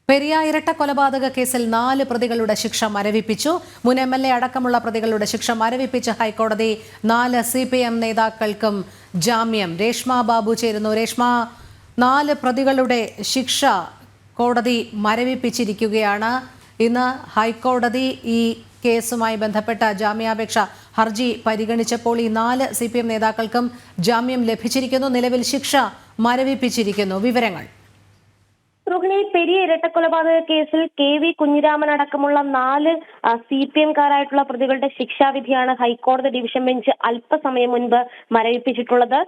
പെരിയ ഇരട്ട കൊലപാതക കേസിൽ 4 പ്രതികളുടെ ശിക്ഷ മരവിപ്പിച്ചു. മുൻ MLA അടക്കമുള്ള പ്രതികളുടെ ശിക്ഷ മരവിപ്പിച്ച ഹൈക്കോടതി 4 CPM നേതാക്കൾക്കും ജാമ്യം. രേഷ്മ ബാബു ചേരുന്നു. രേഷ്മ, 4 പ്രതികളുടെ ശിക്ഷ കോടതി മരവിപ്പിച്ചിരിക്കുകയാണ്. ഇന്ന് ഹൈക്കോടതി ഈ കേസുമായി ബന്ധപ്പെട്ട ജാമ്യാപേക്ഷ ഹർജി പരിഗണിച്ചപ്പോൾ ഈ 4 CPM നേതാക്കൾക്കും ജാമ്യം ലഭിച്ചിരിക്കുന്നു. നിലവിൽ ശിക്ഷ മരവിപ്പിച്ചിരിക്കുന്നു. വിവരങ്ങൾ. പെരിയ ഇരട്ടക്കൊലപാതക കേസിൽ KV കുഞ്ഞിരാമൻ അടക്കമുള്ള 4 CPM-കാരായിട്ടുള്ള പ്രതികളുടെ ശിക്ഷാവിധിയാണ് ഹൈക്കോടതി ഡിവിഷൻ ബെഞ്ച് അല്പസമയം മുൻപ് മരവിപ്പിച്ചിട്ടുള്ളത്.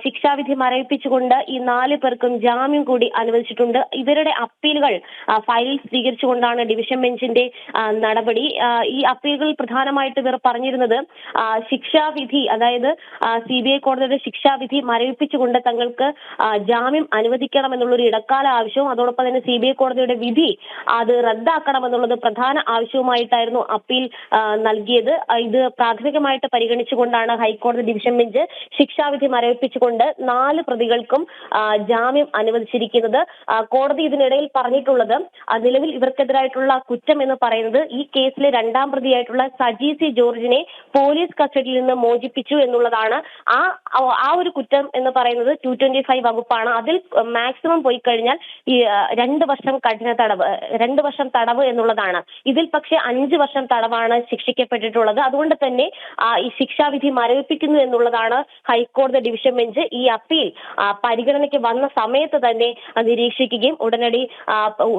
ശിക്ഷാവിധി മരവിപ്പിച്ചുകൊണ്ട് ഈ 4 പേർക്കും ജാമ്യം കൂടി അനുവദിച്ചിട്ടുണ്ട്. ഇവരുടെ അപ്പീലുകൾ ഫയലിൽ സ്വീകരിച്ചുകൊണ്ടാണ് ഡിവിഷൻ ബെഞ്ചിന്റെ നടപടി. ഈ അപ്പീലുകളിൽ പ്രധാനമായിട്ട് ഇവർ പറഞ്ഞിരുന്നത് ശിക്ഷാവിധി, അതായത് CBI കോടതിയുടെ ശിക്ഷാവിധി മരവിപ്പിച്ചുകൊണ്ട് തങ്ങൾക്ക് ജാമ്യം അനുവദിക്കണമെന്നുള്ളൊരു ഇടക്കാല ആവശ്യവും അതോടൊപ്പം തന്നെ CBI കോടതിയുടെ വിധി അത് റദ്ദാക്കണമെന്നുള്ളത് പ്രധാന ആവശ്യവുമായിട്ടായിരുന്നു അപ്പീൽ നൽകിയത്. ഇത് പ്രാഥമികമായിട്ട് പരിഗണിച്ചുകൊണ്ടാണ് ഹൈക്കോടതി ഡിവിഷൻ ബെഞ്ച് ശിക്ഷാവിധി മരവിപ്പിച്ചുകൊണ്ട് 4 പ്രതികൾക്കും ജാമ്യം അനുവദിച്ചിരിക്കുന്നത്. കോടതി ഇതിനിടയിൽ പറഞ്ഞിട്ടുള്ളത് നിലവിൽ ഇവർക്കെതിരായിട്ടുള്ള കുറ്റം എന്ന് പറയുന്നത് ഈ കേസിലെ 2ാം പ്രതിയായിട്ടുള്ള സജി C ജോർജിനെ പോലീസ് കസ്റ്റഡിയിൽ നിന്ന് മോചിപ്പിച്ചു എന്നുള്ളതാണ്. ആ ഒരു കുറ്റം എന്ന് പറയുന്നത് 225 വകുപ്പാണ്. അതിൽ മാക്സിമം പോയി കഴിഞ്ഞാൽ ഈ 2 വർഷം കഠിന തടവ്, 2 വർഷം തടവ് എന്നുള്ളതാണ്. ഇതിൽ പക്ഷേ 5 വർഷം തടവാണ് ശിക്ഷിക്കപ്പെട്ടിട്ടുള്ളത്. അതുകൊണ്ട് തന്നെ ഈ ശിക്ഷാവിധി മരവിപ്പിക്കുന്നു എന്നുള്ളതാണ് ഹൈക്കോടതി ഡിവിഷൻ ബെഞ്ച് ഈ അപ്പീൽ പരിഗണനയ്ക്ക് വന്ന സമയത്ത് തന്നെ നിരീക്ഷിക്കുകയും ഉടനടി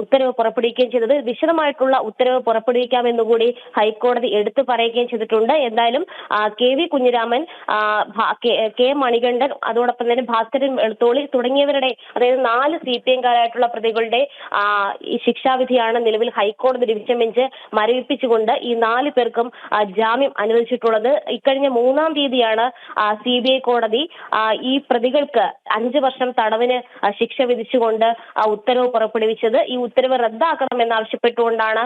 ഉത്തരവ് പുറപ്പെടുവിക്കുകയും ചെയ്തത്. വിശദമായിട്ടുള്ള ഉത്തരവ് പുറപ്പെടുവിക്കാമെന്നുകൂടി ഹൈക്കോടതി എടുത്തു പറയുകയും ചെയ്തിട്ടുണ്ട്. എന്തായാലും KV കുഞ്ഞിരാമൻ, K മണികണ്ഠൻ, അതോടൊപ്പം തന്നെ ഭാസ്കരൻ വെളുത്തോളി തുടങ്ങിയവരുടെ, അതായത് 4 CPM-കാരായിട്ടുള്ള പ്രതികളുടെ ഈ ശിക്ഷാവിധിയാണ് നിലവിൽ ഹൈക്കോടതി ഡിവിഷൻ ബെഞ്ച് മരവിപ്പിച്ചുകൊണ്ട് ഈ 4 പേർക്കും ജാമ്യം അനുവദിച്ചിട്ടുള്ളത്. ഇക്കഴിഞ്ഞ 3-ാം തീയതിയാണ് CBI കോടതി ഈ പ്രതികൾക്ക് 5 വർഷം തടവിന് ശിക്ഷ വിധിച്ചുകൊണ്ട് ഉത്തരവ് പുറപ്പെടുവിച്ചത്. ഈ ഉത്തരവ് റദ്ദാക്കണമെന്നാവശ്യപ്പെട്ടുകൊണ്ടാണ്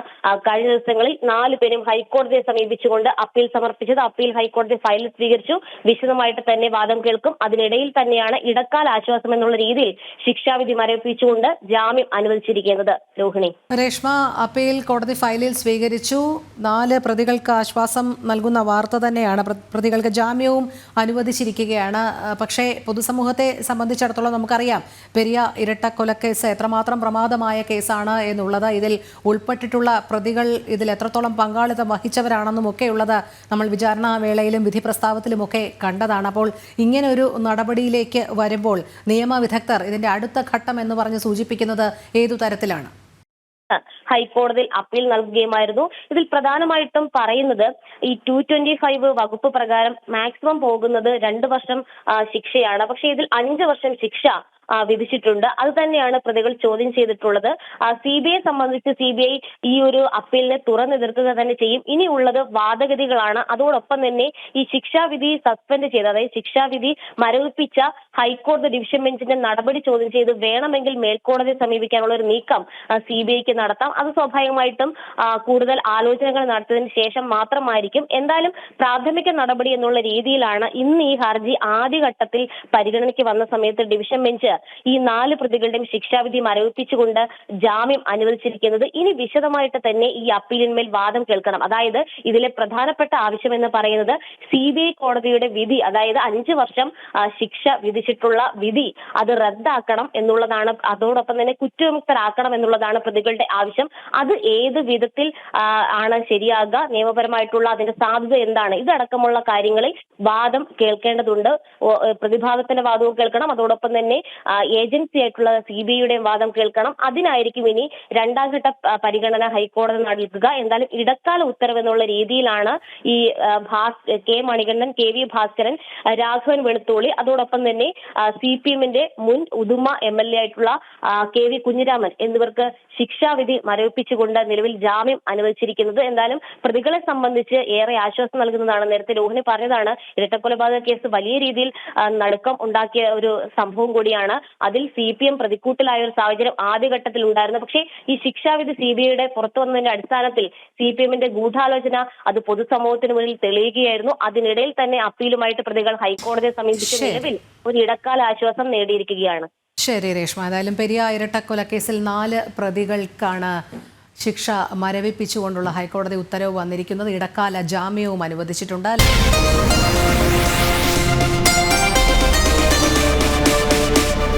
കഴിഞ്ഞ ദിവസങ്ങളിൽ 4 പേരും ഹൈക്കോടതിയെ സമീപിച്ചുകൊണ്ട് അപ്പീൽ സമർപ്പിച്ചത്. അപ്പീൽ ഹൈക്കോടതി ഫയലിൽ സ്വീകരിച്ചു. വിശദമായിട്ട് തന്നെ വാദം കേൾക്കും. അതിനിടയിൽ തന്നെയാണ് ഇടക്കാല ആശ്വാസം എന്നുള്ള രീതിയിൽ ശിക്ഷാവിധി മരവിപ്പിച്ചുകൊണ്ട് ജാമ്യം അനുവദിച്ചിരിക്കുന്നത്. രോഹിണി. രേഷ്മ, അപ്പീൽ കോടതി ഫയലിൽ സ്വീകരിച്ചു. 4 പ്രതികൾക്ക് ആശ്വാസം നൽകുന്ന വാർത്ത തന്നെയാണ്. പ്രതികൾക്ക് ജാമ്യവും അനുവദിച്ചിരിക്കുകയാണ്. പക്ഷേ പൊതുസമൂഹത്തെ സംബന്ധിച്ചിടത്തോളം നമുക്കറിയാം പെരിയ ഇരട്ട കൊലക്കേസ് എത്രമാത്രം പ്രമാദമായ കേസാണ് എന്നുള്ളത്. ഇതിൽ ഉൾപ്പെട്ടിട്ടുള്ള പ്രതികൾ ഇതിൽ എത്രത്തോളം പങ്കാളിത്തം വഹിച്ചവരാണെന്നും ഒക്കെയുള്ളത് നമ്മൾ വിചാരണ വേളയിലും വിധി പ്രസ്താവത്തിലുമൊക്കെ കണ്ടതാണ്. അപ്പോൾ ഇങ്ങനെ ഒരു നടപടിയിലേക്ക് വരുമ്പോൾ നിയമവിദഗ്ധർ ഇതിന്റെ അടുത്ത ഘട്ടം എന്ന് പറഞ്ഞ് സൂചിപ്പിക്കുന്നത് ഏതു തരത്തിലാണ്? ഹൈക്കോടതിയിൽ അപ്പീൽ നൽകുകയുമായിരുന്നു. ഇതിൽ പ്രധാനമായിട്ടും പറയുന്നത് ഈ 225 വകുപ്പ് പ്രകാരം മാക്സിമം പോകുന്നത് 2 വർഷം ശിക്ഷയാണ്. പക്ഷേ ഇതിൽ 5 വർഷം ശിക്ഷ വിധിച്ചിട്ടുണ്ട്. അത് തന്നെയാണ് പ്രതികൾ ചോദ്യം ചെയ്തിട്ടുള്ളത്. CBI സംബന്ധിച്ച് CBI ഈ ഒരു അപ്പീലിനെ തുറന്നെതിർക്കുക തന്നെ ചെയ്യും. ഇനിയുള്ളത് വാദഗതികളാണ്. അതോടൊപ്പം തന്നെ ഈ ശിക്ഷാവിധി സസ്പെൻഡ് ചെയ്ത്, അതായത് ശിക്ഷാവിധി മരവിപ്പിച്ച ഹൈക്കോടതി ഡിവിഷൻ ബെഞ്ചിന്റെ നടപടി ചോദ്യം ചെയ്ത് വേണമെങ്കിൽ മേൽക്കോടതിയെ സമീപിക്കാനുള്ള ഒരു നീക്കം CBIക്ക് നടത്താം. അത് സ്വാഭാവികമായിട്ടും കൂടുതൽ ആലോചനകൾ നടത്തിയതിനു ശേഷം മാത്രമായിരിക്കും. എന്തായാലും പ്രാഥമിക നടപടി എന്നുള്ള രീതിയിലാണ് ഇന്ന് ഈ ഹർജി ആദ്യഘട്ടത്തിൽ പരിഗണനയ്ക്ക് വന്ന സമയത്ത് ഡിവിഷൻ ബെഞ്ച് ഈ 4 പ്രതികളുടെയും ശിക്ഷാവിധി മരവിപ്പിച്ചുകൊണ്ട് ജാമ്യം അനുവദിച്ചിരിക്കുന്നത്. ഇനി വിശദമായിട്ട് തന്നെ ഈ അപ്പീലിന്മേൽ വാദം കേൾക്കണം. അതായത് ഇതിലെ പ്രധാനപ്പെട്ട ആവശ്യം എന്ന് പറയുന്നത് CBI കോടതിയുടെ വിധി, അതായത് 5 വർഷം ശിക്ഷ വിധിച്ചിട്ടുള്ള വിധി അത് റദ്ദാക്കണം എന്നുള്ളതാണ്. അതോടൊപ്പം തന്നെ കുറ്റവിമുക്തരാക്കണം എന്നുള്ളതാണ് പ്രതികളുടെ ആവശ്യം. അത് ഏത് വിധത്തിൽ ആണ് ശരിയാകുക, നിയമപരമായിട്ടുള്ള അതിന്റെ സാധ്യത എന്താണ്, ഇതടക്കമുള്ള കാര്യങ്ങളിൽ വാദം കേൾക്കേണ്ടതുണ്ട്. പ്രതിഭാഗത്തിന്റെ വാദവും കേൾക്കണം. അതോടൊപ്പം തന്നെ ഏജൻസി ആയിട്ടുള്ള CBIയുടെയും വാദം കേൾക്കണം. അതിനായിരിക്കും ഇനി 2ാം ഘട്ട പരിഗണന ഹൈക്കോടതി നൽകുക. എന്തായാലും ഇടക്കാല ഉത്തരവ് എന്നുള്ള രീതിയിലാണ് ഈ K മണികണ്ഠൻ, KV ഭാസ്കരൻ, രാഘവൻ വെളുത്തോളി, അതോടൊപ്പം തന്നെ CPM-ന്റെ മുൻ ഉദുമ MLA ആയിട്ടുള്ള KV കുഞ്ഞിരാമൻ എന്നിവർക്ക് ശിക്ഷാവിധി മരവിപ്പിച്ചുകൊണ്ട് നിലവിൽ ജാമ്യം അനുവദിച്ചിരിക്കുന്നത്. എന്തായാലും പ്രതികളെ സംബന്ധിച്ച് ഏറെ ആശ്വാസം നൽകുന്നതാണ്. നേരത്തെ രോഹിണി പറഞ്ഞതാണ്, ഇരട്ടക്കൊലപാതക കേസ് വലിയ രീതിയിൽ നടുക്കം ഉണ്ടാക്കിയ ഒരു സംഭവം കൂടിയാണ്. അതിൽ CPM പ്രതിക്കൂട്ടിലായ ഒരു സാഹചര്യം ആദ്യഘട്ടത്തിൽ ഉണ്ടായിരുന്നു. പക്ഷേ ഈ ശിക്ഷാവിധി CBIയുടെ പുറത്തു വന്നതിന്റെ അടിസ്ഥാനത്തിൽ CPM-ന്റെ ഗൂഢാലോചന അത് പൊതുസമൂഹത്തിന് മുന്നിൽ തെളിയുകയായിരുന്നു. അതിനിടയിൽ തന്നെ അപ്പീലുമായിട്ട് പ്രതികൾ ഹൈക്കോടതിയെ സമീപിച്ച നിലവിൽ ഒരു ഇടക്കാല ആശ്വാസം നേടിയിരിക്കുകയാണ്. ശരി രേഷ്മ, ഏതായാലും പെരിയ ഇരട്ടക്കൊലക്കേസിൽ 4 പ്രതികൾക്കാണ് ശിക്ഷ മരവിപ്പിച്ചുകൊണ്ടുള്ള ഹൈക്കോടതി ഉത്തരവ് വന്നിരിക്കുന്നത്. ഇടക്കാല ജാമ്യവും അനുവദിച്ചിട്ടുണ്ട്.